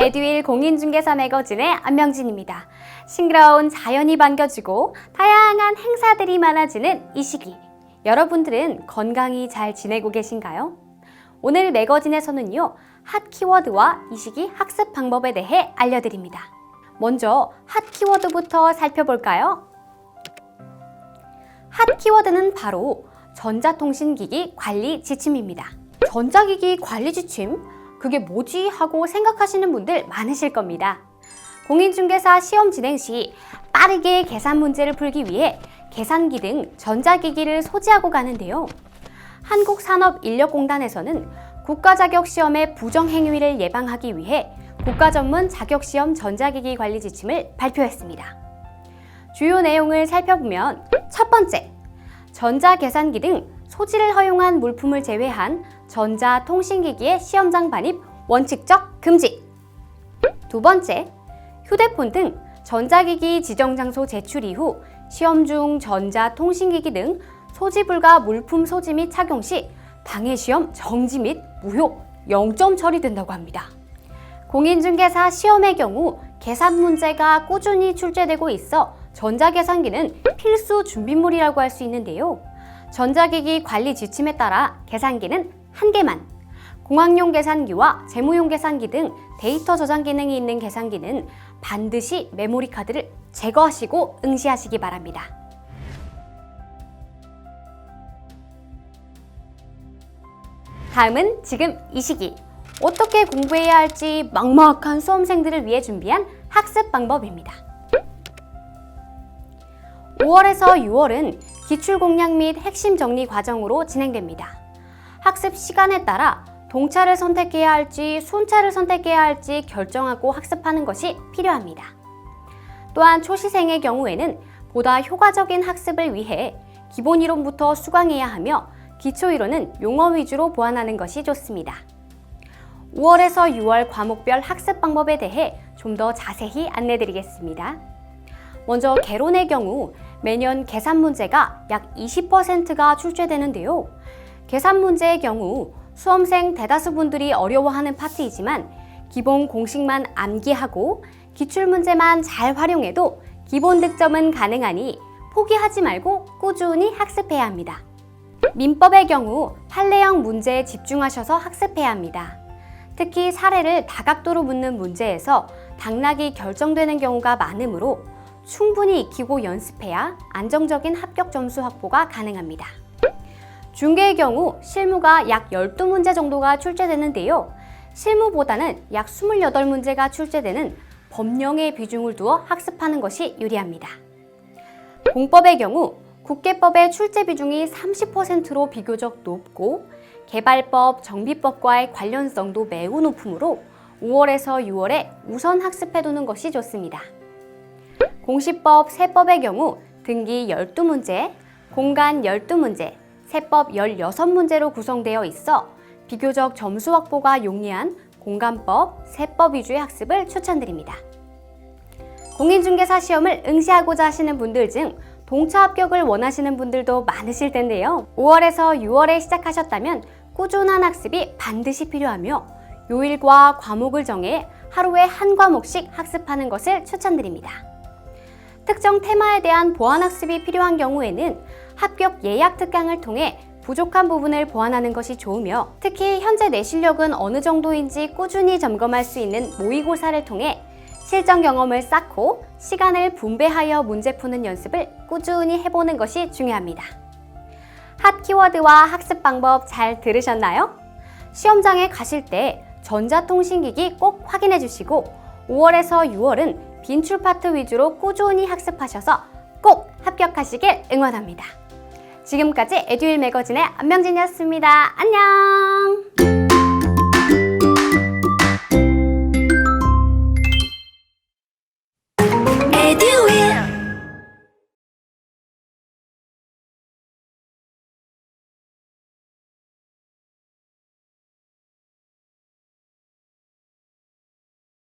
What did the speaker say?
에듀윌 공인중개사 매거진의 안명진입니다. 싱그러운 자연이 반겨지고 다양한 행사들이 많아지는 이 시기, 여러분들은 건강히 잘 지내고 계신가요? 오늘 매거진에서는요, 핫 키워드와 이 시기 학습 방법에 대해 알려드립니다. 먼저 핫 키워드부터 살펴볼까요? 핫 키워드는 바로 전자통신기기 관리 지침입니다. 전자기기 관리 지침? 그게 뭐지? 하고 생각하시는 분들 많으실 겁니다. 공인중개사 시험 진행 시 빠르게 계산 문제를 풀기 위해 계산기 등 전자기기를 소지하고 가는데요. 한국산업인력공단에서는 국가자격시험의 부정행위를 예방하기 위해 국가전문 자격시험 전자기기 관리 지침을 발표했습니다. 주요 내용을 살펴보면 첫 번째, 전자계산기 등 소지를 허용한 물품을 제외한 전자통신기기의 시험장 반입 원칙적 금지. 두 번째, 휴대폰 등 전자기기 지정장소 제출 이후 시험 중 전자통신기기 등 소지 불가 물품 소지 및 착용 시 방해시험 정지 및 무효 0점 처리된다고 합니다. 공인중개사 시험의 경우 계산 문제가 꾸준히 출제되고 있어 전자계산기는 필수 준비물이라고 할 수 있는데요. 전자기기 관리 지침에 따라 계산기는 한 개만, 공학용 계산기와 재무용 계산기 등 데이터 저장 기능이 있는 계산기는 반드시 메모리 카드를 제거하시고 응시하시기 바랍니다. 다음은 지금 이 시기 어떻게 공부해야 할지 막막한 수험생들을 위해 준비한 학습 방법입니다. 5월에서 6월은 기출 공략 및 핵심 정리 과정으로 진행됩니다. 학습 시간에 따라 동차를 선택해야 할지 순차를 선택해야 할지 결정하고 학습하는 것이 필요합니다. 또한 초시생의 경우에는 보다 효과적인 학습을 위해 기본 이론부터 수강해야 하며 기초 이론은 용어 위주로 보완하는 것이 좋습니다. 5월에서 6월 과목별 학습 방법에 대해 좀 더 자세히 안내드리겠습니다. 먼저 개론의 경우 매년 계산 문제가 약 20%가 출제되는데요. 계산 문제의 경우 수험생 대다수 분들이 어려워하는 파트이지만 기본 공식만 암기하고 기출문제만 잘 활용해도 기본 득점은 가능하니 포기하지 말고 꾸준히 학습해야 합니다. 민법의 경우 판례형 문제에 집중하셔서 학습해야 합니다. 특히 사례를 다각도로 묻는 문제에서 당락이 결정되는 경우가 많으므로 충분히 익히고 연습해야 안정적인 합격 점수 확보가 가능합니다. 중개의 경우 실무가 약 12문제 정도가 출제되는데요. 실무보다는 약 28문제가 출제되는 법령의 비중을 두어 학습하는 것이 유리합니다. 공법의 경우 국계법의 출제 비중이 30%로 비교적 높고 개발법, 정비법과의 관련성도 매우 높으므로 5월에서 6월에 우선 학습해두는 것이 좋습니다. 공시법, 세법의 경우 등기 12문제, 공간 12문제, 세법 16문제로 구성되어 있어 비교적 점수 확보가 용이한 공간법, 세법 위주의 학습을 추천드립니다. 공인중개사 시험을 응시하고자 하시는 분들 중 동차 합격을 원하시는 분들도 많으실 텐데요. 5월에서 6월에 시작하셨다면 꾸준한 학습이 반드시 필요하며 요일과 과목을 정해 하루에 한 과목씩 학습하는 것을 추천드립니다. 특정 테마에 대한 보완 학습이 필요한 경우에는 합격 예약 특강을 통해 부족한 부분을 보완하는 것이 좋으며 특히 현재 내 실력은 어느 정도인지 꾸준히 점검할 수 있는 모의고사를 통해 실전 경험을 쌓고 시간을 분배하여 문제 푸는 연습을 꾸준히 해보는 것이 중요합니다. 핫 키워드와 학습 방법 잘 들으셨나요? 시험장에 가실 때 전자통신기기 꼭 확인해 주시고 5월에서 6월은 빈출 파트 위주로 꾸준히 학습하셔서 꼭 합격하시길 응원합니다. 지금까지 에듀윌 매거진의 안명진이었습니다. 안녕!